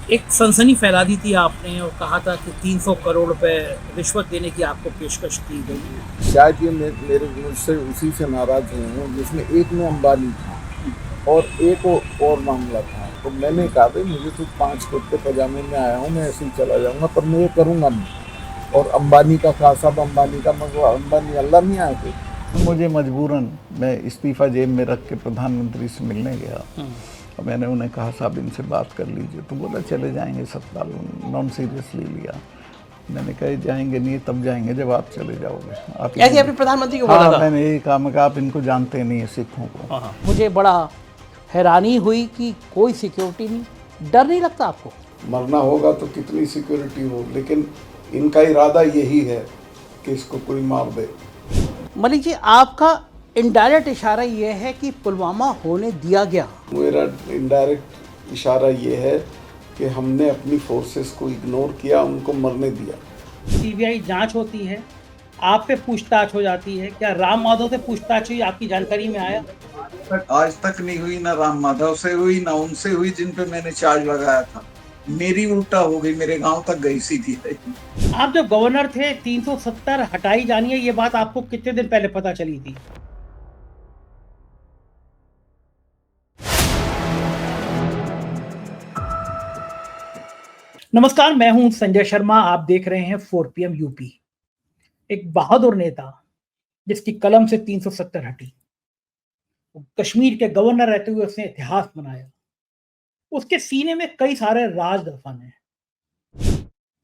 एक सनसनी फैला दी थी आपने और कहा था कि 300 करोड़ रुपए रिश्वत देने की आपको पेशकश की गई। शायद ये मेरे मुझसे उसी से नाराज हुए हैं जिसमें एक में अंबानी था और एक और मामला था। तो मैंने कहा भाई मुझे तो 5 कुर्ते पजामे में आया हूँ, मैं ऐसे ही चला जाऊंगा, पर मैं ये करूंगा नहीं। और अंबानी का कहा, साहब अंबानी का, मगर अंबानी अल्लाह नहीं आए थे। मुझे मजबूरन मैं इस्तीफ़ा जेब में रख के प्रधानमंत्री से मिलने गया और मैंने उन्हें कहा साहब इनसे बात कर लीजिए, तो बोला चले जाएंगे सतपाल, नॉन सीरियसली लिया। मैंने कहा जाएंगे नहीं, तब जाएंगे जब आप चले जाओगे। आप ऐसे आपने प्रधानमंत्री को बोला हाँ, था? मैंने यही कहा, मैं कहा आप इनको जानते नहीं है सिखों को। हाँ, मुझे बड़ा हैरानी हुई कि कोई सिक्योरिटी नहीं, डर नहीं लगता आपको? मरना होगा तो कितनी सिक्योरिटी हो, लेकिन इनका इरादा यही है कि इसको कोई मार दे। मलिक जी, आपका इनडायरेक्ट इशारा ये है कि पुलवामा होने दिया गया। मेरा इनडायरेक्ट इशारा ये है कि हमने अपनी फोर्सेस को इग्नोर किया, उनको मरने दिया। सीबीआई जांच होती है, आप पे पूछताछ हो जाती है, क्या राम माधव से पूछताछ हुई? आपकी जानकारी में आया? आज तक नहीं हुई, ना राम माधव से हुई, ना उनसे हुई जिन पे मैंने चार्ज लगाया था। मेरी उल्टा हो गई, मेरे गांव तक गई सीधी। आप जब गवर्नर थे 370 हटाई जानी है, ये बात आपको कितने दिन पहले पता चली थी? नमस्कार, मैं हूं संजय शर्मा, आप देख रहे हैं 4PM यूपी। एक बहादुर नेता जिसकी कलम से 370 हटी, कश्मीर के गवर्नर रहते हुए उसने इतिहास बनाया। उसके सीने में कई सारे राज दफन हैं।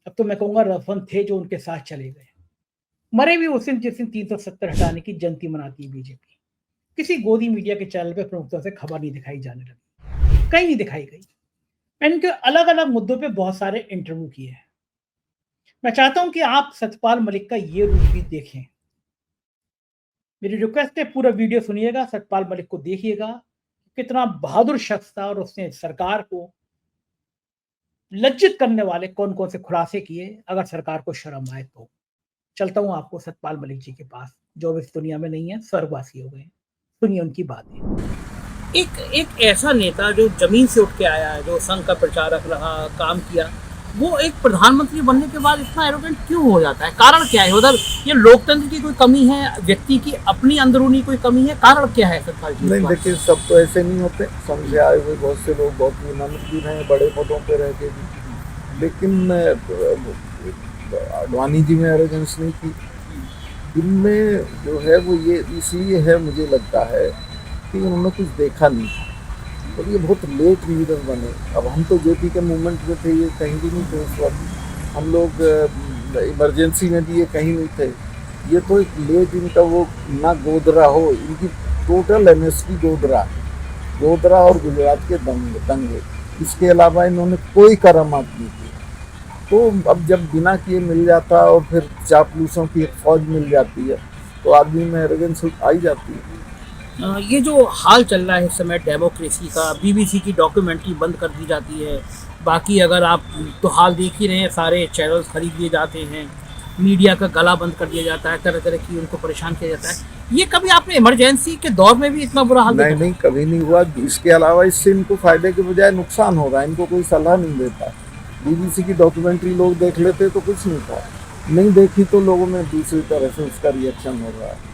अब तो मैं कहूंगा दफन थे जो उनके साथ चले गए। मरे भी उस दिन जिस दिन 370 हटाने की जयंती मनाती है बीजेपी। किसी गोदी मीडिया के चैनल पे प्रमुखता से खबर नहीं दिखाई जाने लगी, कहीं नहीं दिखाई गई। मैंने इनके अलग अलग मुद्दों पे बहुत सारे इंटरव्यू किए हैं। मैं चाहता हूं कि आप सतपाल मलिक का ये रूप भी देखें। मेरी रिक्वेस्ट है, पूरा वीडियो सुनिएगा, सतपाल मलिक को देखिएगा, कितना बहादुर शख्स था और उसने सरकार को लज्जित करने वाले कौन कौन से खुलासे किए। अगर सरकार को शर्म आए तो चलता हूं आपको सतपाल मलिक जी के पास, जो इस दुनिया में नहीं है, स्वर्गवासी हो गए। सुनिए उनकी बातें। एक एक ऐसा नेता जो जमीन से उठ के आया है, जो संघ का प्रचारक रहा, काम किया, वो एक प्रधानमंत्री बनने के बाद इतना एरोगेंट क्यों हो जाता है? कारण क्या है? उधर ये लोकतंत्र की कोई कमी है, व्यक्ति की अपनी अंदरूनी कोई कमी है? कारण क्या है सतपाल जी? नहीं देखिए, सब तो ऐसे नहीं होते। समझे आए हुए बहुत से लोग बहुत विनम्र भी हैं, बड़े पदों पे रह के भी। लेकिन अडवाणी जी में एरोगेंस नहीं थी। इनमें जो है वो ये इसलिए है, मुझे लगता है कि उन्होंने कुछ देखा नहीं था और ये बहुत लेट लीडर बने। अब हम तो जेपी के मूवमेंट में थे, ये कहीं भी नहीं थे उस वक्त। हम लोग इमरजेंसी में भी ये कहीं नहीं थे। ये तो एक लेट, इनका वो ना गोदरा हो, इनकी टोटल एमएसपी गोदरा और गुजरात के दंगे, इसके अलावा इन्होंने कोई करामात नहीं की। तो अब जब बिना किए मिल जाता और फिर चापलूसों की एक फौज मिल जाती है तो आदमी में एरोगेंस आ ही जाती है। ये जो हाल चल रहा है इस समय डेमोक्रेसी का, बीबीसी की डॉक्यूमेंट्री बंद कर दी जाती है, बाकी अगर आप तो हाल देख ही रहे हैं, सारे चैनल्स खरीद लिए जाते हैं, मीडिया का गला बंद कर दिया जाता है, तरह तरह की उनको परेशान किया जाता है। ये कभी आपने इमरजेंसी के दौर में भी इतना बुरा हाल नहीं नहीं, कभी नहीं हुआ। इसके अलावा इससे इनको फायदे के बजाय नुकसान हो रहा है। इनको कोई सलाह नहीं देता। बीबीसी की डॉक्यूमेंट्री लोग देख लेते तो कुछ नहीं था, नहीं देखी तो लोगों में दूसरी तरह से उसका रिएक्शन हो रहा है।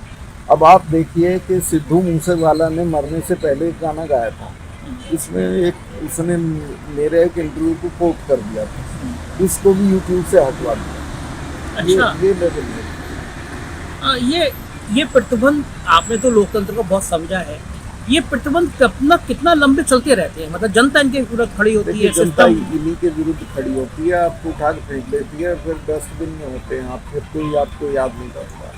अब आप देखिए कि सिद्धू मूसेवाला ने मरने से पहले एक गाना गाया था, इसमें उसने मेरे एक इंटरव्यू को कोट कर दिया था, इसको भी यूट्यूब से हटवा दिया। अच्छा, ये लेवल है। ये प्रतिबंध, आपने तो लोकतंत्र को बहुत समझा है, ये प्रतिबंध कितना लंबे चलते रहते हैं? मतलब जनता इनके विरुद्ध खड़ी होती है, जनता इन्हीं के विरुद्ध खड़ी होती है, आपको उठा के फेंक देती है, फिर डस्टबिन में होते हैं आप, फिर कोई आपको याद नहीं करता।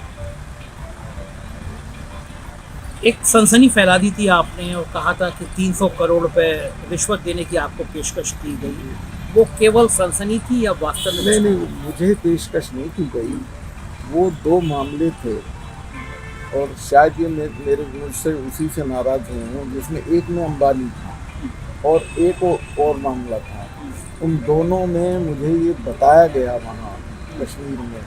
एक सनसनी फैला दी थी आपने और कहा था कि 300 करोड़ रुपए रिश्वत देने की आपको पेशकश की गई। वो केवल सनसनी थी या वास्तव में? नहीं, मुझे पेशकश नहीं की गई। वो 2 मामले थे और शायद ये मेरे मुझसे उसी से नाराज हुए हैं जिसमें एक में अंबानी था और एक और मामला था। उन दोनों में मुझे ये बताया गया वहाँ कश्मीर में,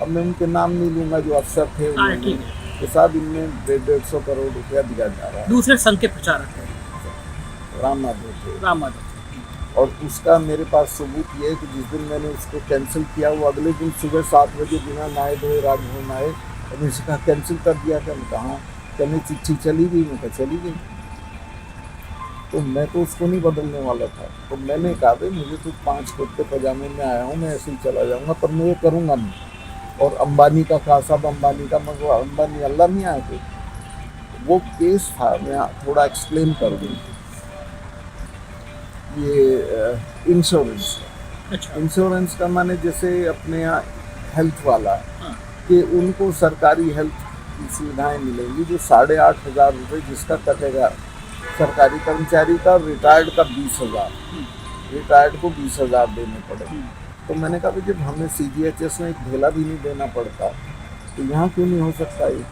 अब मैं उनके नाम नहीं लूँगा, जो अफसर थे उन्होंने कि साहब इनमें 150 करोड़ रुपया दिया जा रहा है। दूसरे संघ के प्रचारक है राम माधव थे। और उसका मेरे पास सबूत ये है कि जिस दिन मैंने उसको कैंसिल किया वो अगले दिन सुबह 7 बजे बिना नहाए धोए राजभवन आए और मुझसे कहा कैंसिल कर दिया क्या? मैं कहा कहने चिट्ठी चली गई। मैं कहा चली गई। तो मैं तो उसको नहीं बदलने वाला था। तो मैंने कहा भाई मुझे तो 5 कुर्ते पजामे में आया हूँ, मैं ऐसे ही चला जाऊँगा, पर मैं ये करूँगा नहीं। और अंबानी का कहा साहब अंबानी का, मगर अंबानी अल्लाह नहीं आया कोई। वो केस था, मैं थोड़ा एक्सप्लेन कर दूँ। ये इंश्योरेंस, अच्छा। इंश्योरेंस का माने जैसे अपने यहाँ हेल्थ वाला हाँ। कि उनको सरकारी हेल्थ की सुविधाएं मिलेंगी जो 8,500 रुपये जिसका कटेगा सरकारी कर्मचारी का, रिटायर्ड का 20,000, रिटायर्ड को 20,000 देने पड़े। तो मैंने कहा जब हमें CGHS में एक ढेला भी नहीं देना पड़ता तो यहाँ क्यों नहीं हो सकता ये?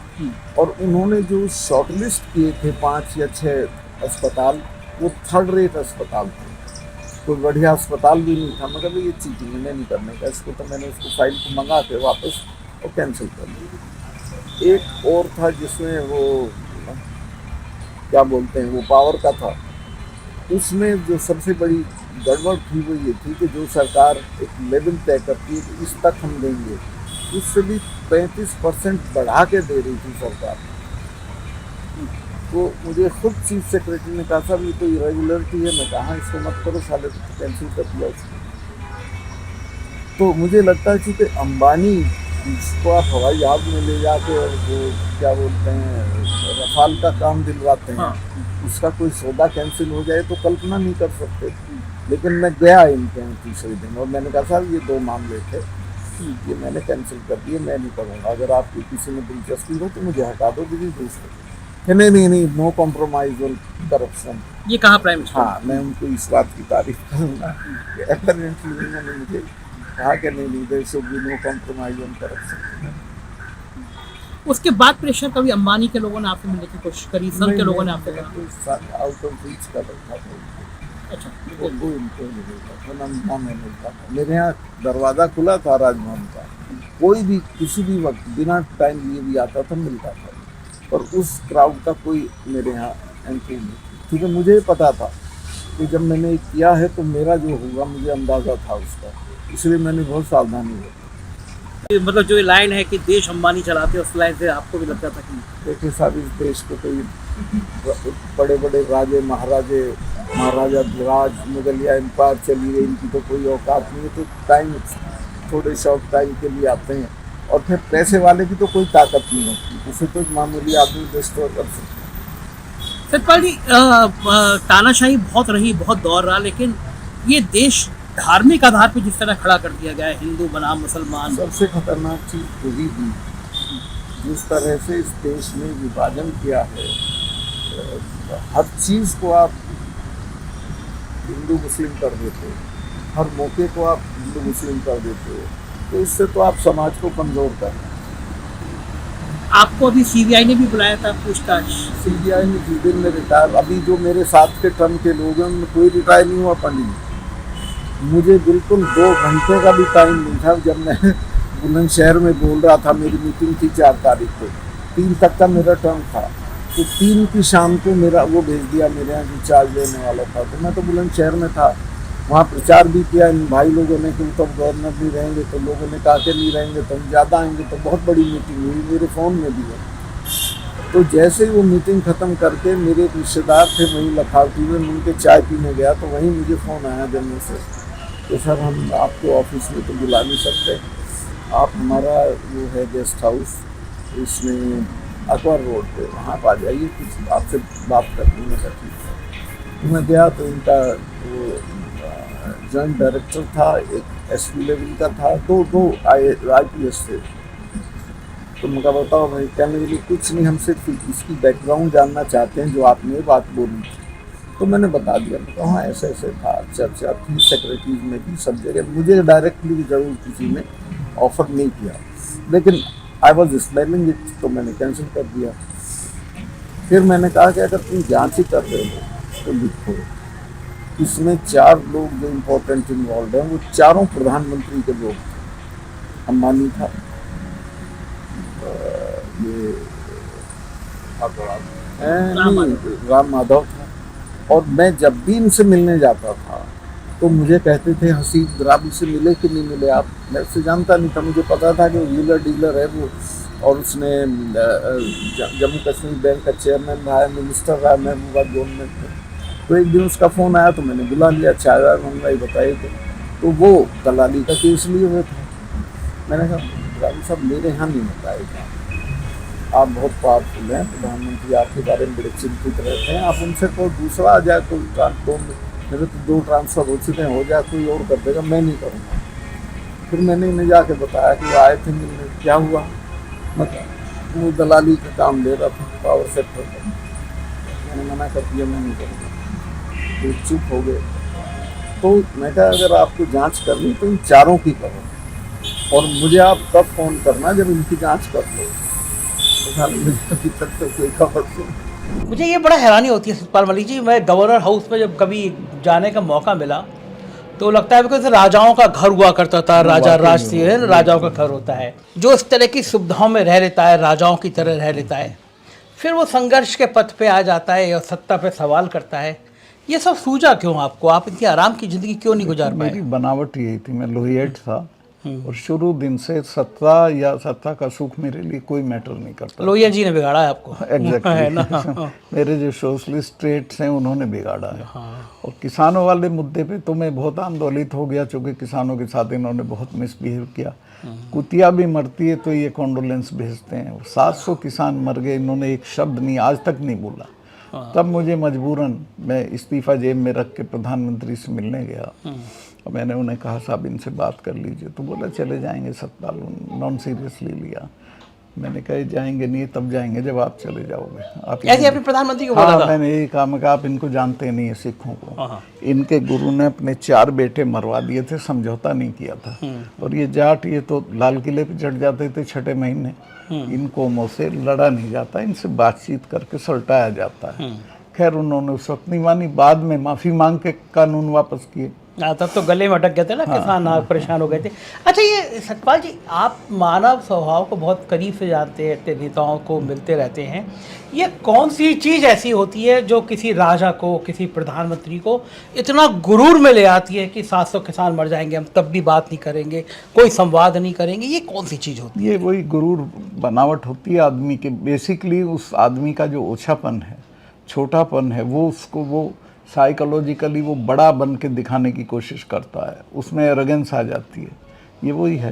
और उन्होंने जो शॉर्टलिस्ट किए थे 5 या 6 अस्पताल, वो 3rd रेट अस्पताल थे, कोई बढ़िया अस्पताल भी नहीं था। मगर ये चीज़ मैंने नहीं करने का इसको, तो मैंने उसको फाइल को मंगा के वापस और कैंसिल कर दिया। एक और था जिसमें वो क्या बोलते हैं वो पावर का था, उसमें जो सबसे बड़ी गड़बड़ थी वो ये थी कि जो सरकार एक लेवल तय करती है कि इस तक हम देंगे, उससे भी 35% बढ़ा के दे रही थी सरकार। तो मुझे खुद चीफ सेक्रेटरी ने कहा साहब ये तो इरेगुलरिटी है। मैं कहा इसको मत करो साले, तो कैंसिल कर दिया उसको। तो मुझे लगता है कि अंबानी जिसको आप हवाई जहाज में ले जाके और वो क्या बोलते हैं रफाल का काम दिलवाते हैं, उसका कोई सौदा कैंसिल हो जाए तो कल्पना नहीं कर सकते। लेकिन मैं गया इनके यहाँ तीसरे दिन और मैंने कहा साहब ये 2 मामले थे, ये मैंने कैंसिल कर दिए, मैं नहीं करूँगा। अगर आपकी किसी में दिलचस्पी हो तो मुझे हटा दो किसी दूसरे। नहीं, नो कॉम्प्रोमाइज और करप्शन। ये कहा प्राइम मिनिस्टर? हाँ, मैं उनको इस बात की तारीफ करूँगा। अपेरेंटली उन्होंने मुझे कहा कि नहीं there should be no compromise on corruption. उसके बाद प्रेशर कभी अंबानी के लोगों ने आपसे मिलने की कोशिश करी, संघ के लोगों ने आपसे कहा? आउट ऑफ रीच का था। अच्छा, वो उनको नहीं मिलता था, ना मैं मिलता था। मेरे यहाँ दरवाज़ा खुला था राजभवन का, कोई भी किसी भी वक्त बिना टाइम लिए भी आता था, मिलता था। पर उस क्राउड का कोई मेरे यहाँ एंट्री नहीं थी, क्योंकि मुझे पता था कि जब मैंने किया है तो मेरा जो होगा मुझे अंदाज़ा था उसका, इसलिए मैंने बहुत सावधानी बरती। मतलब जो लाइन है कि देश अंबानी चलाते, उस लाइन से आपको भी लगता था कि देखिए साहब इस देश को कोई बड़े बड़े राजे महाराजा धिराज मुगलिया एम्पायर चली गई, इनकी तो कोई औकात नहीं है। तो टाइम थोड़े शॉर्ट टाइम के लिए आते हैं और फिर पैसे वाले की तो कोई ताकत नहीं होती, उसे तो मामूली आदमी डिस्ट्रॉय कर सकते हैं। सतपाल जी, तानाशाही बहुत रही, बहुत दौर रहा, लेकिन ये देश धार्मिक आधार पर जिस तरह खड़ा कर दिया गया है, हिंदू बनाम मुसलमान, सबसे खतरनाक चीज़ वही थी जिस तरह से इस देश में विभाजन किया है। हर चीज़ को आप हिंदू मुस्लिम कर देते हो, हर मौके को आप हिंदू मुस्लिम कर देते हो, तो इससे तो आप समाज को कमज़ोर कर रहे हैं। आपको अभी CBI ने भी बुलाया था पूछताछ? CBI ने जिस दिन में रिटायर, अभी जो मेरे साथ के टर्म के लोग हैं उनमें कोई रिटायर नहीं हुआ पंडित। मुझे बिल्कुल 2 घंटे का भी टाइम नहीं था। जब मैं बुलंदशहर में बोल रहा था, मेरी मीटिंग थी 4 तारीख को, 3 तक का मेरा टर्म था, तो 3 की शाम को मेरा वो भेज दिया मेरे यहाँ जो चार्ज लेने वाला था। तो मैं तो बुलंदशहर में था, वहाँ प्रचार भी किया इन भाई लोगों ने कि तब गवर्नर नहीं रहेंगे, तो लोगों ने कहा कि नहीं रहेंगे तो हम ज़्यादा आएंगे। तो बहुत बड़ी मीटिंग हुई, मेरे फ़ोन में भी है। तो जैसे ही वो मीटिंग ख़त्म करके मेरे एक रिश्तेदार थे वहीं लखावटी में, उनके चाय पीने गया तो वहीं मुझे फ़ोन आया जम्मू से कि सर हम आपको ऑफिस में तो बुला नहीं सकते, आप हमारा वो है गेस्ट हाउस इसमें अकबर रोड पे, वहाँ पर आ जाइए, कुछ आपसे बात करनी है। तो मैं गया तो इनका वो जॉइंट डायरेक्टर था, एक SP लेवल का था, 2 IPS थे। तो मैं कहा बताओ भाई, कहने के लिए कुछ नहीं, हम सिर्फ इसकी बैकग्राउंड जानना चाहते हैं जो आपने बात बोली थी। तो मैंने बता दिया, मैं कहा हाँ ऐसे ऐसे था, चर्चा थी सेक्रेटरीज में भी, सब जगह। मुझे डायरेक्टली ज़रूर किसी ने ऑफर नहीं किया, लेकिन आई वॉज स्मेलिंग इट, तो मैंने कैंसिल कर दिया। फिर मैंने कहा कि अगर तुम जांच ही कर रहे हो तो लिखो। इसमें 4 लोग जो इम्पोर्टेंट इन्वॉल्व हैं वो चारों प्रधानमंत्री के लोग थे। अंबानी था, ये राम माधव था, और मैं जब भी इनसे मिलने जाता था तो मुझे कहते थे हसी द्राबी से मिले कि नहीं मिले आप, मैं उससे जानता नहीं था, मुझे पता था कि व्हीलर डीलर है वो, और उसने जम्मू कश्मीर बैंक का चेयरमैन रहा है, मिनिस्टर रहा है महबूबा गवर्नमेंट में। तो एक दिन उसका फ़ोन आया तो मैंने बुला लिया, 4000 महंगाई बताई तो वो दलाली का केस लिए हुए थे। मैंने कहा राजू साहब मेरे यहाँ नहीं होता है काम, आप बहुत पावरफुल हैं, प्रधानमंत्री आपके बारे में बड़े चिंतित रहते हैं, आप उनसे कोई दूसरा आ जाए, कोई मेरे तो 2 ट्रांसफ़र हो चुके हैं, हो जाए कोई और कर देगा, मैं नहीं करूँगा। फिर मैंने इन्हें जाके बताया कि वो आए थे मिलने, क्या हुआ, मतलब वो दलाली का काम ले रहा था पावर सेक्टर का। मैंने मना कर दिया, मैं नहीं करूँगा, तो चुप हो गए। तो मैं कहा अगर आपको जांच करनी तो इन चारों की करो, और मुझे आप तब फ़ोन करना जब इनकी जांच कर लो। मुझे अभी तक तो कोई खबर नहीं। मुझे ये बड़ा हैरानी होती है सतपाल मलिक जी, मैं गवर्नर हाउस में जब कभी जाने का मौका मिला तो लगता है बिकॉज राजाओं का घर हुआ करता था, राजा राज है, राजाओं का घर होता है, जो इस तरह की सुविधाओं में रह लेता है, राजाओं की तरह रह लेता है, फिर वो संघर्ष के पथ पे आ जाता है और सत्ता पे सवाल करता है। ये सब सूझा क्यों आपको? आप इतनी आराम की जिंदगी क्यों नहीं गुजार पाए? मेरी बनावट यही थी, मैं लोहिएट था और शुरू दिन से सत्ता या सत्ता का सुख मेरे लिए कोई मैटर नहीं करता। लोहिया जी ने बिगाड़ा है आपको। एग्जैक्टली है ना? मेरे जो सोशलिस्ट ट्रेट्स हैं उन्होंने बिगाड़ा है। और किसानों वाले मुद्दे पे तो मैं बहुत आंदोलित हो गया, चूँकि किसानों के साथ इन्होंने बहुत मिसबिहेव किया। कुतिया भी मरती है तो ये कॉन्डोलेंस भेजते हैं। 700 किसान मर गए, इन्होंने एक शब्द नहीं, आज तक नहीं बोला। तब मुझे मजबूरन मैं इस्तीफा जेब में रख के प्रधानमंत्री से मिलने गया और मैंने उन्हें कहा साहब इनसे बात कर लीजिए, तो बोला चले जाएंगे सतपाल, नॉन सीरियसली लिया। मैंने कहा जाएंगे नहीं, तब जाएंगे जब आप चले जाओगे। आप ऐसे अपने प्रधानमंत्री को बोला हाँ, था? मैंने यही कहा, मैं कहा आप इनको जानते नहीं है सिखों को, इनके गुरु ने अपने 4 बेटे मरवा दिए थे, समझौता नहीं किया था। और ये जाट, ये तो लाल किले पे चढ़ जाते थे 6ठे महीने। इन कौमों से लड़ा नहीं जाता, इनसे बातचीत करके सलटाया जाता है। खैर उन्होंने उस वक्त नहीं मानी, बाद में माफ़ी मांग के कानून वापस किए। तब तो गले में अटक गए थे ना किसान, परेशान हो गए थे। अच्छा ये सतपाल जी, आप मानव स्वभाव को बहुत करीब से जानते हैं, नेताओं को मिलते रहते हैं, ये कौन सी चीज़ ऐसी होती है जो किसी राजा को, किसी प्रधानमंत्री को इतना गुरूर में ले आती है कि 700 किसान मर जाएंगे हम तब भी बात नहीं करेंगे, कोई संवाद नहीं करेंगे? ये कौन सी चीज़ होती है? ये वही गुरूर बनावट होती है आदमी के। बेसिकली उस आदमी का जो ओछापन है, छोटापन है, वो उसको वो साइकोलॉजिकली वो बड़ा बन के दिखाने की कोशिश करता है, उसमें एरोगेंस आ जाती है। ये वही है।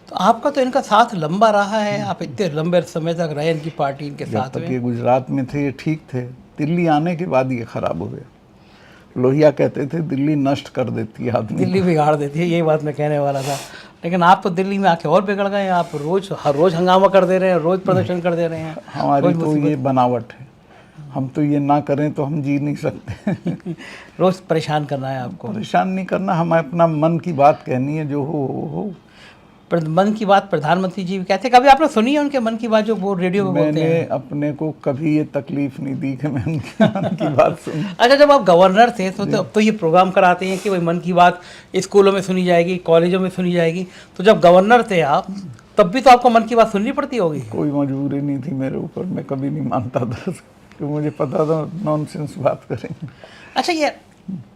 तो आपका तो इनका साथ लंबा रहा है, आप इतने लंबे समय तक रहे इनकी पार्टी, इनके जब साथ तक में। ये गुजरात में थे ये ठीक थे, दिल्ली आने के बाद ये खराब हो गया। लोहिया कहते थे दिल्ली नष्ट कर देती है आदमी, दिल्ली बिगाड़ देती है, यही बात मैं कहने वाला था। लेकिन आप तो दिल्ली में आके और बिगड़ गए, आप हर रोज हंगामा कर दे रहे हैं, रोज प्रदर्शन कर दे रहे हैं। हमारी तो ये बनावट है, हम तो ये ना करें तो हम जी नहीं सकते। रोज परेशान करना है आपको? परेशान नहीं करना, हमें अपना मन की बात कहनी है, जो हो। मन की बात प्रधानमंत्री जी भी कहते हैं, कभी आपने सुनी है उनके मन की बात जो वो रेडियो पे बोलते हैं? मैंने अपने को कभी ये तकलीफ नहीं दी कि मैं उनकी मन की बात सुनी। अच्छा, जब आप गवर्नर थे तो अब तो ये प्रोग्राम कराते हैं कि भाई मन की बात स्कूलों में सुनी जाएगी, कॉलेजों में सुनी जाएगी, तो जब गवर्नर थे आप तब भी तो आपको मन की बात सुननी पड़ती होगी? कोई मजबूरी नहीं थी मेरे ऊपर, मैं कभी नहीं मानता था, क्योंकि मुझे पता था नॉनसेंस बात करेंगे। अच्छा, ये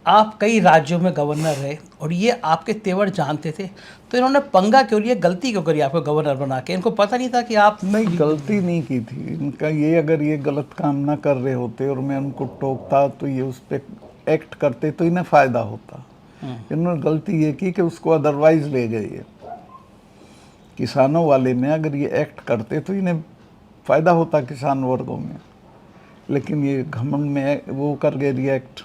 आप कई राज्यों में गवर्नर रहे और ये आपके तेवर जानते थे, तो इन्होंने पंगा क्यों लिया, गलती क्यों करी आपको गवर्नर बना के? इनको पता नहीं था कि आप? नहीं, गलती नहीं की थी इनका। ये अगर ये गलत काम ना कर रहे होते और मैं उनको टोकता तो ये उस पर एक्ट करते तो इन्हें फ़ायदा होता। इन्होंने गलती ये की कि उसको अदरवाइज ले गए। किसानों वाले में अगर ये एक्ट करते तो इन्हें फ़ायदा होता किसान वर्गों में, लेकिन ये घमंड में वो कर गए रिएक्ट।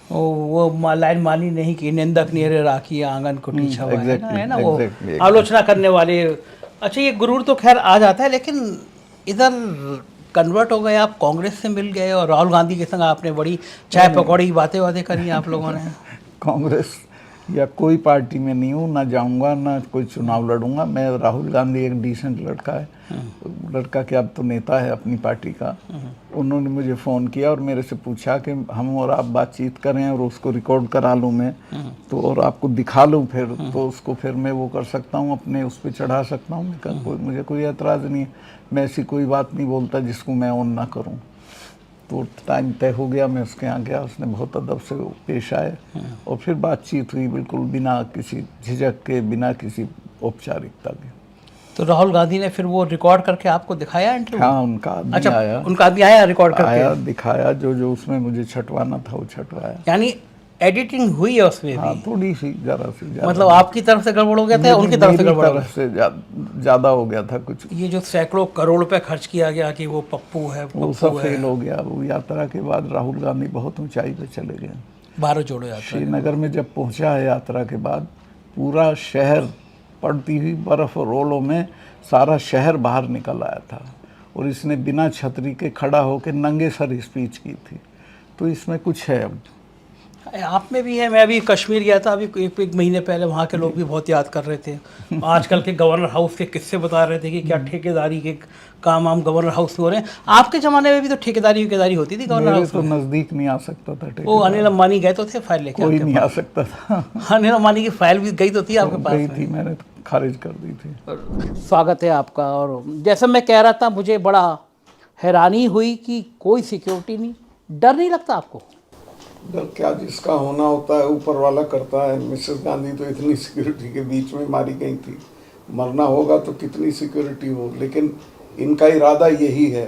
वो लाइन मानी नहीं कि निंदक निहरे राखी आंगन कुटी छवा, है ना वो exactly. आलोचना करने वाले। अच्छा, ये गुरूर तो खैर आ जाता है, लेकिन इधर कन्वर्ट हो गए आप, कांग्रेस से मिल गए और राहुल गांधी के संग आपने बड़ी चाय पकौड़ी बातें करी आप लोगों ने। कांग्रेस या कोई पार्टी में नहीं हूँ, ना जाऊँगा, ना कोई चुनाव लड़ूंगा मैं। राहुल गांधी एक डिसेंट लड़का है, लड़का क्या अब तो नेता है अपनी पार्टी का। उन्होंने मुझे फ़ोन किया और मेरे से पूछा कि हम और आप बातचीत करें और उसको रिकॉर्ड करा लूँ मैं तो, और आपको दिखा लूँ फिर तो उसको फिर मैं वो कर सकता हूँ, अपने उस पर चढ़ा सकता हूँ। मैं कहा मुझे कोई एतराज़ नहीं है, मैं ऐसी कोई बात नहीं बोलता जिसको मैं ऑन ना करूँ। तो टाइम तय हो गया, मैं उसके यहाँ गया, उसने बहुत अदब से पेश आए और फिर बातचीत हुई बिल्कुल बिना किसी झिझक के, बिना किसी औपचारिकता के। तो राहुल गांधी ने फिर वो रिकॉर्ड करके आपको दिखाया इंटरव्यू? हाँ, उनका आदमी अच्छा, आया, उनका आदमी आया रिकॉर्ड करके? आया, दिखाया, जो उसमें मुझे छटवाना था वो छटवाया। यानी एडिटिंग हुई है उसमें हाँ, भी? थोड़ी सी, जरा सी ज्यादा। मतलब आपकी तरफ से गड़बड़ हो गया था या उनकी तरफ से गड़बड़ हो गया? से ज्यादा हो गया था कुछ। ये जो सैकड़ों करोड़ रुपए खर्च किया गया कि वो पप्पू है, वो पप्पू सब है, फेल हो गया। वो यात्रा के बाद राहुल गांधी बहुत ऊंचाई पे चले गए। भारत जोड़ो यात्रा। श्रीनगर में जब पहुंचा है यात्रा के बाद, पूरा शहर पड़ती हुई बर्फ और ओलों में सारा शहर बाहर निकल आया था और इसने बिना छतरी के खड़ा होकर नंगे सर स्पीच की थी। तो इसमें कुछ है। अब आप में भी है। मैं अभी कश्मीर गया था अभी एक महीने पहले, वहाँ के लोग भी बहुत याद कर रहे थे। आजकल के गवर्नर हाउस के किस्से बता रहे थे कि क्या ठेकेदारी के काम आम गवर्नर हाउस में हो रहे हैं। आपके ज़माने में भी तो ठेकेदारी होती थी गवर्नर हाउस तो में? नज़दीक नहीं आ सकता था। वो अनिल अंबानी गए तो थे फाइल लेके? कोई नहीं आ सकता था। अनिल अंबानी की फाइल भी गई तो थी आपके पास? गई थी, मैंने खारिज कर दी थी। स्वागत है आपका। और जैसे मैं कह रहा था, मुझे बड़ा हैरानी हुई कि कोई सिक्योरिटी नहीं। डर नहीं लगता आपको? डर क्या, जिसका होना होता है ऊपर वाला करता है। मिसेस गांधी तो इतनी सिक्योरिटी के बीच में मारी गई थी। मरना होगा तो कितनी सिक्योरिटी हो, लेकिन इनका इरादा यही है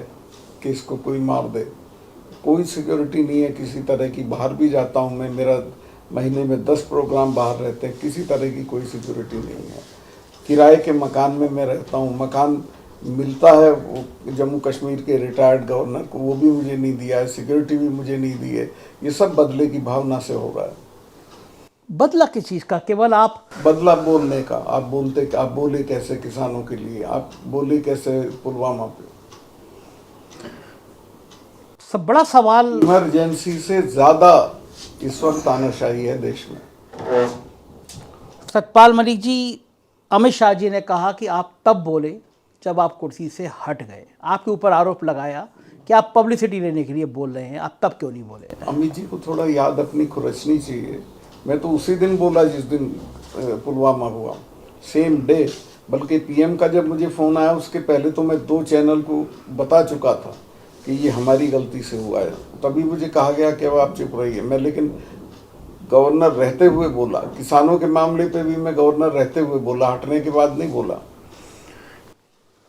कि इसको कोई मार दे। कोई सिक्योरिटी नहीं है किसी तरह की। बाहर भी जाता हूँ मैं, मेरा महीने में 10 प्रोग्राम बाहर रहते हैं, किसी तरह की कोई सिक्योरिटी नहीं है। किराए के मकान में मैं रहता हूँ। मकान मिलता है वो जम्मू कश्मीर के रिटायर्ड गवर्नर को, वो भी मुझे नहीं दिया है। सिक्योरिटी भी मुझे नहीं दी है। ये सब बदले की भावना से हो रहा है। बदला किस चीज़ का? केवल आप बदला बोलने का। आप बोले कैसे किसानों के लिए, आप बोले कैसे पुलवामा पे। सब बड़ा सवाल। इमरजेंसी से ज्यादा इस वक्त तानाशाही है देश में। सतपाल मलिक जी, अमित शाह जी ने कहा कि आप तब बोले जब आप कुर्सी से हट गए। आपके ऊपर आरोप लगाया कि आप पब्लिसिटी लेने के लिए बोल रहे हैं, आप तब क्यों नहीं बोले? अमित जी को थोड़ा याद अपनी खुरचनी चाहिए। मैं तो उसी दिन बोला जिस दिन पुलवामा हुआ, सेम डे। बल्कि पीएम का जब मुझे फ़ोन आया उसके पहले तो मैं 2 चैनल को बता चुका था कि ये हमारी गलती से हुआ है। तभी मुझे कहा गया कि अब आप चुप रहिए। मैं लेकिन गवर्नर रहते हुए बोला। किसानों के मामले पे भी मैं गवर्नर रहते हुए बोला, हटने के बाद नहीं बोला।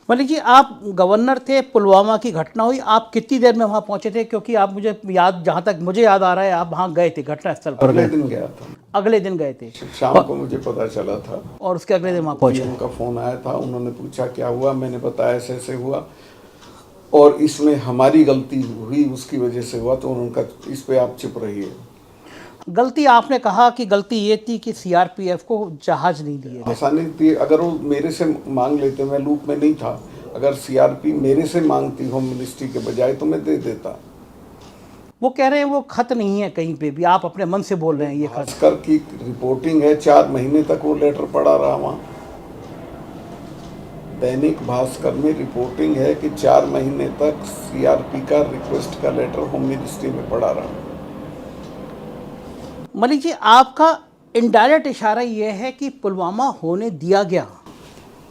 मलिक जी, आप गवर्नर थे, पुलवामा की घटना हुई, आप कितनी देर में वहाँ पहुँचे थे? क्योंकि आप, मुझे याद, जहाँ तक मुझे याद आ रहा है, आप वहाँ गए थे, घटनास्थल पर अगले दिन गया था। अगले दिन गए थे? शाम को मुझे पता चला था और उसके अगले दिन वहाँ पहुँचे? उनका फ़ोन आया था, उन्होंने पूछा क्या हुआ, मैंने बताया ऐसे ऐसे हुआ और इसमें हमारी गलती हुई, उसकी वजह से हुआ। तो उनका इस पे आप चुप रहिए। गलती आपने कहा कि गलती ये थी कि सीआरपीएफ को जहाज नहीं दिए गए। आसानी थी, अगर वो मेरे से मांग लेते, मैं लूप में नहीं था। अगर सीआरपी मेरे से मांगती होम मिनिस्ट्री के बजाय तो मैं दे देता। वो कह रहे हैं वो खत नहीं है कहीं पे भी, आप अपने मन से बोल रहे हैं ये खत। भास्कर की रिपोर्टिंग है, 4 महीने तक वो लेटर पड़ा रहा वहाँ। दैनिक भास्कर में रिपोर्टिंग है कि 4 महीने तक सीआरपी का रिक्वेस्ट का लेटर होम मिनिस्ट्री में पड़ा रहा। मलिक जी, आपका इनडायरेक्ट इशारा ये है कि पुलवामा होने दिया गया?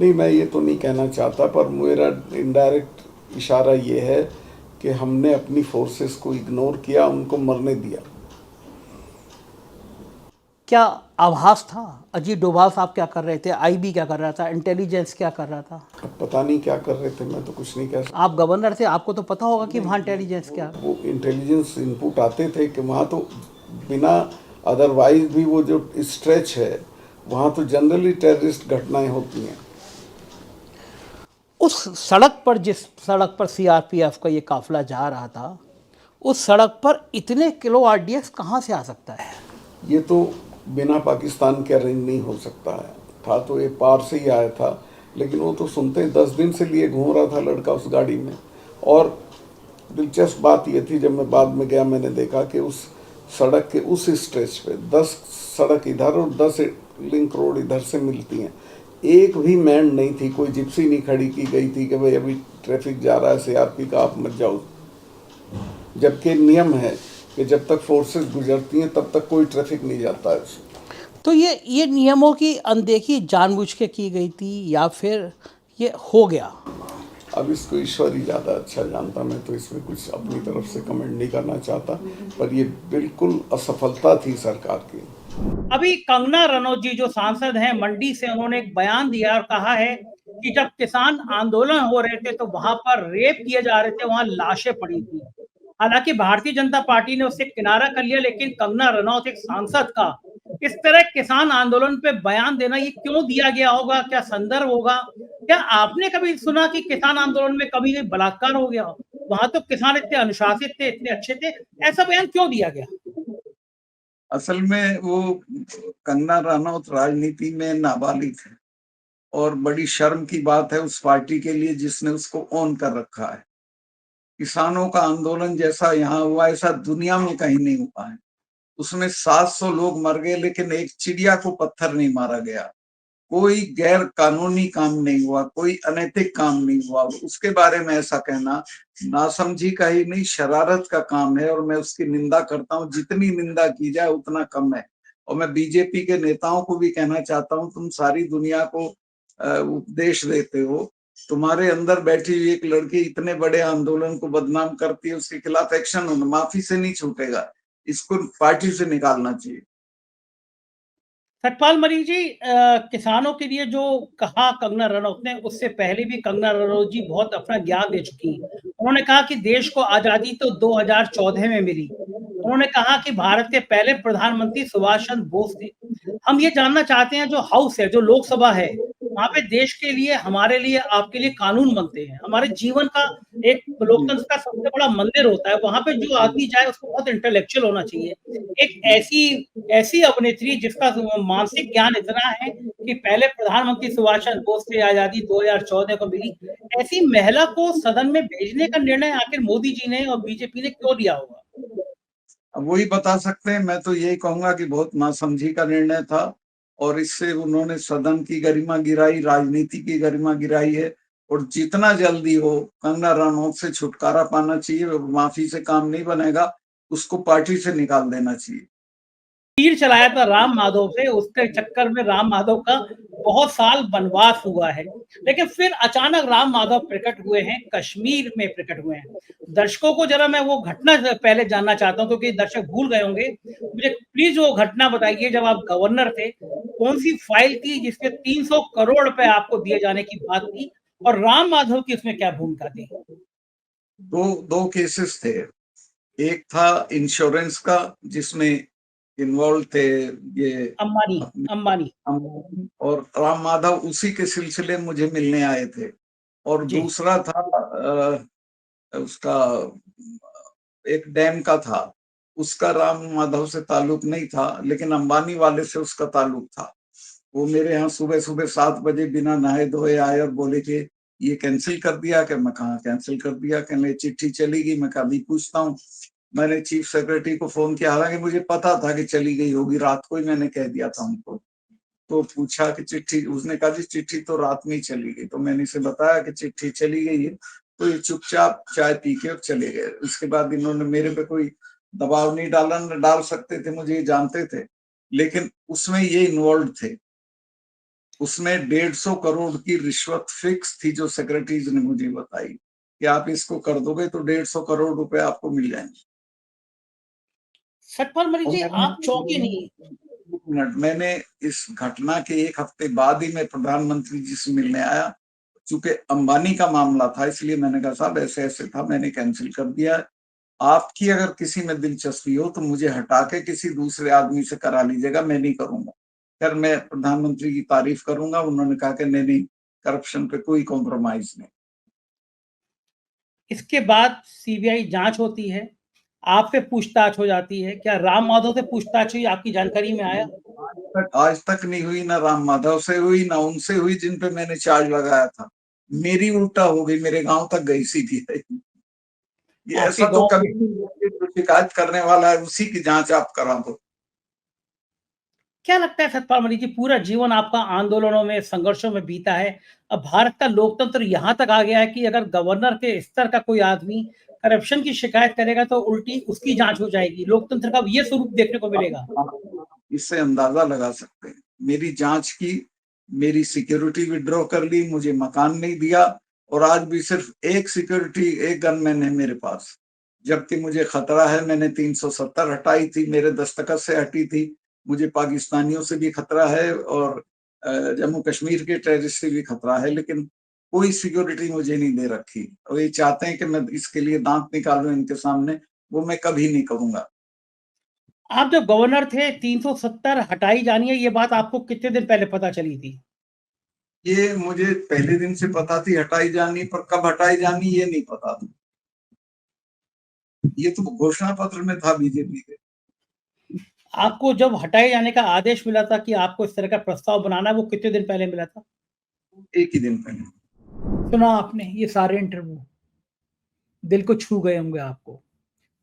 नहीं, मैं ये तो नहीं कहना चाहता, पर मेरा इनडायरेक्ट इशारा ये है कि हमने अपनी फोर्सेस को इग्नोर किया, उनको मरने दिया। क्या आभास था? अजीत डोभाल साहब क्या कर रहे थे? आईबी क्या कर रहा था? इंटेलिजेंस क्या कर रहा था? अब पता नहीं क्या कर रहे थे, मैं तो कुछ नहीं कह सकता। आप गवर्नर थे, आपको तो पता होगा कि वहाँ इंटेलिजेंस क्या। वो इंटेलिजेंस इनपुट आते थे कि वहाँ तो बिना अदरवाइज भी वो जो स्ट्रेच है वहाँ तो जनरली टेररिस्ट घटनाएं होती हैं। उस सड़क पर, जिस सड़क पर सीआरपीएफ का ये काफिला जा रहा था, उस सड़क पर इतने किलो आरडीएक्स कहाँ से आ सकता है? ये तो बिना पाकिस्तान के अरेंज नहीं हो सकता है। था तो ये पार से ही आया था, लेकिन वो तो सुनते हैं 10 दिन से लिए घूम रहा था लड़का उस गाड़ी में। और दिलचस्प बात ये थी, जब मैं बाद में गया मैंने देखा कि उस सड़क के उस स्ट्रेच पे 10 सड़क इधर और 10 लिंक रोड इधर से मिलती हैं। एक भी मैन नहीं थी, कोई जिप्सी नहीं खड़ी की गई थी कि भाई अभी ट्रैफिक जा रहा है सीआरपी का, आप मत जाओ। जबकि नियम है कि जब तक फोर्सेस गुजरती हैं तब तक कोई ट्रैफिक नहीं जाता है। तो ये नियमों की अनदेखी जानबूझ के की गई थी या फिर ये हो गया? अब इसको ईश्वर ही ज़्यादा अच्छा जानता, मैं तो इसमें कुछ अपनी तरफ से कमेंट नहीं करना चाहता, पर ये बिल्कुल असफलता थी सरकार की। अभी कंगना रनौत जी जो सांसद हैं मंडी से, उन्होंने एक बयान दिया और कहा है कि जब किसान आंदोलन हो रहे थे तो वहां पर रेप किए जा रहे थे, वहां लाशें पड़ी थी। हालांकि भारतीय जनता पार्टी ने उससे किनारा कर लिया, लेकिन कंगना रनौत एक सांसद का इस तरह किसान आंदोलन पे बयान देना, ये क्यों दिया गया होगा? क्या संदर्भ होगा? क्या आपने कभी सुना कि किसान आंदोलन में कभी कोई बलात्कार हो गया? वहां तो किसान इतने अनुशासित थे, इतने अच्छे थे, ऐसा बयान क्यों दिया गया? असल में वो कंगना रनौत राजनीति में नाबालिग है और बड़ी शर्म की बात है उस पार्टी के लिए जिसने उसको ऑन कर रखा है। किसानों का आंदोलन जैसा यहाँ हुआ ऐसा दुनिया में कहीं नहीं हुआ है। उसमें 700 लोग मर गए लेकिन एक चिड़िया को पत्थर नहीं मारा गया। कोई गैर कानूनी काम नहीं हुआ, कोई अनैतिक काम नहीं हुआ। उसके बारे में ऐसा कहना नासमझी का ही नहीं, शरारत का काम है और मैं उसकी निंदा करता हूँ। जितनी निंदा की जाए उतना कम है। और मैं बीजेपी के नेताओं को भी कहना चाहता हूँ, तुम सारी दुनिया को उपदेश देते हो। तुम्हारे अंदर बैठी हुई एक लड़की इतने बड़े आंदोलन को बदनाम करती है, उसके खिलाफ एक्शन होना, माफी से नहीं छूटेगा। इसको पार्टी से निकालना चाहिए। सतपाल मलिक जी, किसानों के लिए जो कहा कंगना रनौत ने, उससे पहले भी कंगना रनौत जी बहुत अपना ज्ञान दे चुकी हैं। उन्होंने कहा कि देश को आजादी तो 2014 में मिली। उन्होंने कहा कि भारत के पहले प्रधानमंत्री सुभाष चंद्र बोस थे। हम ये जानना चाहते हैं, जो हाउस है, जो लोकसभा है, वहां पे देश के लिए, हमारे लिए, आपके लिए कानून बनते हैं। हमारे जीवन का एक लोकतंत्र का सबसे बड़ा मंदिर होता है। वहां पे जो आदमी जाए उसको बहुत इंटेलेक्चुअल होना चाहिए। एक ऐसी ऐसी अभिनेत्री जिसका मानसिक ज्ञान इतना है कि पहले प्रधानमंत्री सुभाष चंद्र बोस से आजादी 2014 को मिली, ऐसी महिला को सदन में भेजने का निर्णय आखिर मोदी जी ने और बीजेपी ने क्यों लिया होगा? अब वही बता सकते हैं। मैं तो यही कहूंगा कि बहुत नासमझी का निर्णय था और इससे उन्होंने सदन की गरिमा गिराई, राजनीति की गरिमा गिराई है। और जितना जल्दी हो कंगना रनौत से छुटकारा पाना चाहिए। माफी से काम नहीं बनेगा, उसको पार्टी से निकाल देना चाहिए। तीर चलाया था राम माधव से, उसके चक्कर में राम माधव का बहुत साल वनवास हुआ है। लेकिन फिर अचानक राम माधव प्रकट हुए हैं, कश्मीर में प्रकट हुए हैं। दर्शकों को जरा मैं वो घटना पहले जानना चाहता हूं, क्योंकि दर्शक भूल गए होंगे। मुझे प्लीज वो घटना बताइए, जब आप गवर्नर थे, कौन सी फाइल थी जिसके 300 करोड़ रुपए आपको दिए जाने की बात थी, और राम माधव की उसमें क्या भूमिका थी? दो केसेस थे। एक था इंश्योरेंस का जिसमें इन्वॉल्व थे ये अंबानी। अपने अंबानी और राम माधव उसी के सिलसिले में मुझे मिलने आए थे। और जी। दूसरा था उसका एक डैम का था, उसका राम माधव से ताल्लुक नहीं था लेकिन अंबानी वाले से उसका ताल्लुक था। वो मेरे यहाँ सुबह सुबह 7 बजे बिना नहाए धोए आए और बोले कि ये कैंसिल कर दिया। कि मैं कहा कैंसिल कर दिया? कहने चिट्ठी चली गई। मैं कभी पूछता हूँ। मैंने चीफ सेक्रेटरी को फोन किया, हालांकि मुझे पता था कि चली गई होगी, रात को ही मैंने कह दिया था उनको। तो पूछा कि चिट्ठी, उसने कहा जी चिट्ठी तो रात में ही चली गई। तो मैंने इसे बताया कि चिट्ठी चली गई है। तो ये चुपचाप चाय पी के और चले गए। उसके बाद इन्होंने मेरे पे कोई दबाव नहीं डाला, न डाल सकते थे, मुझे ये जानते थे। लेकिन उसमें ये इन्वॉल्व थे। उसमें 150 करोड़ की रिश्वत फिक्स थी जो सेक्रेटरीज ने मुझे बताई कि आप इसको कर दोगे तो 150 करोड़ रुपए आपको मिल जाएंगे। सतपाल मलिक जी, आप चौंके नहीं? मिनट, मैंने इस घटना के एक हफ्ते बाद ही मैं प्रधानमंत्री जी से मिलने आया। चूंकि अंबानी का मामला था इसलिए मैंने कहा साहब ऐसे ऐसे था, मैंने कैंसिल कर दिया। आपकी अगर किसी में दिलचस्पी हो तो मुझे हटा के किसी दूसरे आदमी से करा लीजिएगा, मैं नहीं करूंगा। फिर मैं प्रधानमंत्री की तारीफ करूंगा। उन्होंने कहा कि नहीं, करप्शन पे कोई कॉम्प्रोमाइज नहीं। इसके बाद सीबीआई जांच होती है, आपसे पूछताछ हो जाती है। क्या राम माधव से पूछताछ हुई? आपकी जानकारी में आया? आज तक नहीं हुई। ना राम माधव से हुई, ना उनसे हुई जिन पे मैंने चार्ज लगाया था। मेरी उल्टा हो गई, मेरे गांव तक गई सीधी। ये आपके ऐसा तो गांव कभी नहीं। जो शिकायत करने वाला है उसी की जांच आप करा दो। क्या लगता है सतपाल मलिक जी, पूरा जीवन आपका आंदोलनों में, संघर्षों में बीता है। अब भारत का लोकतंत्र यहाँ तक आ गया है कि अगर गवर्नर के स्तर का कोई आदमी करप्शन की शिकायत करेगा तो उल्टी उसकी जांच हो जाएगी। लोकतंत्र का ये स्वरूप देखने को मिलेगा। इससे अंदाजा लगा सकते हैं। मेरी जांच की, मेरी सिक्योरिटी विड्रॉ कर ली, मुझे मकान नहीं दिया, और आज भी सिर्फ एक सिक्योरिटी, एक गनमैन है मेरे पास। जबकि मुझे खतरा है, मैंने 370 हटाई थी, मेरे दस्तखत से हटी थी। मुझे पाकिस्तानियों से भी खतरा है और जम्मू कश्मीर के टेररिस्ट से भी खतरा है, लेकिन कोई सिक्योरिटी मुझे नहीं दे रखी। और ये चाहते हैं कि मैं इसके लिए दांत निकालूं इनके सामने, वो मैं कभी नहीं करूंगा। आप जब गवर्नर थे 370 हटाई जानी है, ये बात आपको कितने दिन पहले पता चली थी? ये मुझे पहले दिन से पता थी हटाई जानी, पर कब हटाई जानी ये नहीं पता था। ये तो घोषणा पत्र में था बीजेपी के। आपको जब हटाए जाने का आदेश मिला था कि आपको इस तरह का प्रस्ताव बनाना है, वो कितने दिन पहले मिला था? एक ही दिन पहले। सुना आपने ये सारे इंटरव्यू, दिल को छू गए होंगे आपको।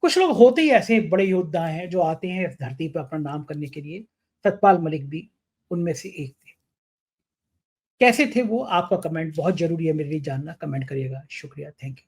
कुछ लोग होते ही ऐसे बड़े योद्धा हैं जो आते हैं इस धरती पर अपना नाम करने के लिए। सतपाल मलिक भी उनमें से एक थे। कैसे थे वो? आपका कमेंट बहुत जरूरी है मेरे लिए जानना। कमेंट करिएगा। शुक्रिया, थैंक यू।